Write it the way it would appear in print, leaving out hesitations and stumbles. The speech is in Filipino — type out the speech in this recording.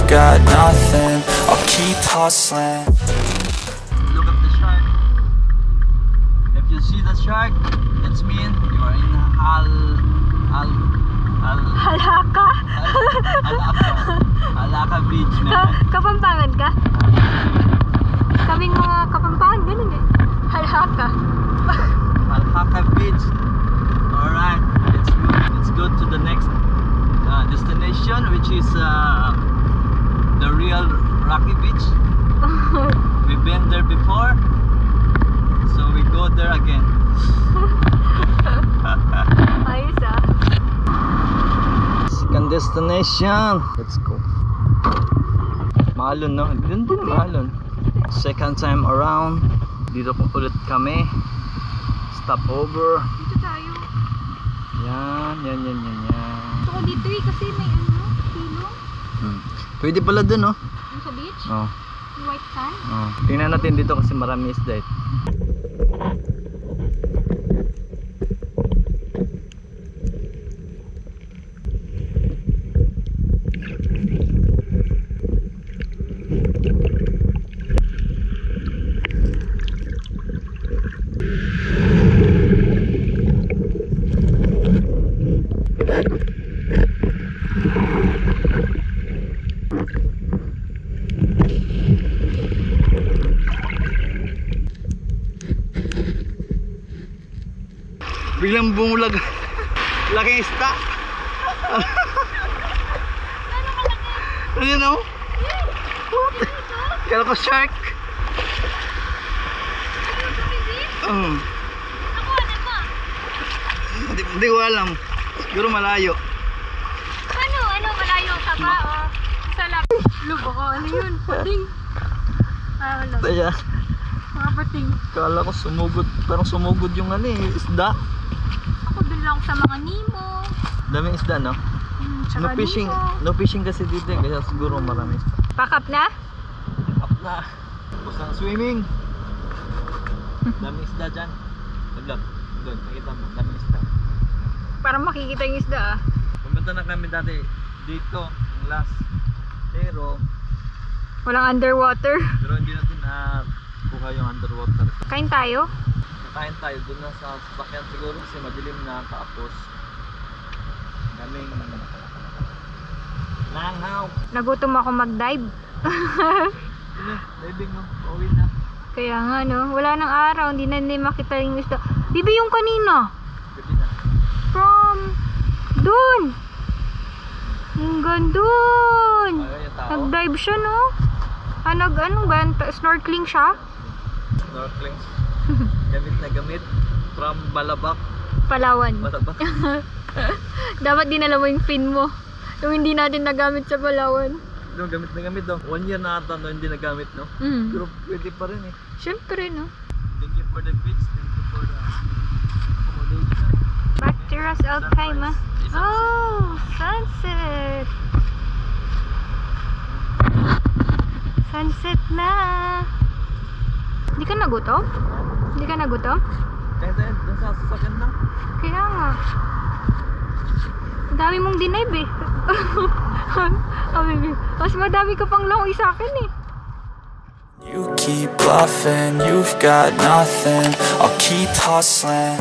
you've got nothing. I'll keep hustling. Look at the shark. If you see the shark, it's mean you are in Halaka Beach na. Kapampangan ka? Kaming mga Kapampangan, ganun eh. Halaka Beach. Alright, it's good. Let's go to the next destination, which is the real Rocky Beach. We've been there before, so we go there again. Ayos ah. Second destination. Let's go. Maalon, no? Doon din Maalon. Second time around. Dito po ulit kami. Stop over. Dito tayo. Yan. Gusto ko dito eh, kasi may silong. Pwede pala dun, no? Yung sa beach? Oh. Yung white sand? Oh. Tingnan natin dito kasi marami isda. Biglang bumulag. Laking isda. Ano yun, oh? Kala ko shark. Hindi ko alam. Siguro malayo. Ano? Malayo ka ba? O sa lapit. Lubo ko. Ano yun? Pating. Wala. Kaya Mga pating. kala ko sumugod. Parang sumugod yung isda. Ako dun lang sa mga Nemo. Daming isda, no? Tsaka Nemo. No fishing kasi dito, kaya siguro marami isda. Pack up na? Up na. Tapos ang swimming. Daming isda dyan. Vlog. Doon, nakita mo. Daming isda. Para makikita yung isda ah. Pumunta na kami dati dito, ang last. Pero Walang underwater. hindi natin kuha yung underwater. Kain tayo? Kakain tayo doon na sa sasakyan siguro kasi madilim na, tapos daming langaw. Nagutom ako mag-dive. Diving, no? Pauwi na. Kaya nga no, wala nang araw, hindi na makita yung isda. Bibi yung kanina. Gabi na. From dun. Hanggang dun. Ayun yung tao. Nag-dive siya no. Ano ba? Snorkeling siya? Snorkeling. Gamit na gamit. From Malabak. Palawan. Malabak. Dapat dinala mo yung fin mo. Yung hindi natin nagamit sa Palawan. No, gamit na gamit daw. 1 year na ata no, hindi nagamit, no? Pero pwede pa rin eh. Siyempre no. Thank you for the beach. Thank you for the accommodation. Back to Ras Al Khaimah. Oh, sunset. Sunset na. Hindi ka nagutom? Hindi ka nagutom? Kaya tayo, doon sa sasakyan lang. Kaya nga. Ang dami mong denive eh. Mas madami ka pang langoy sa akin eh. You keep bluffing, you've got nothing. I'll keep hustling.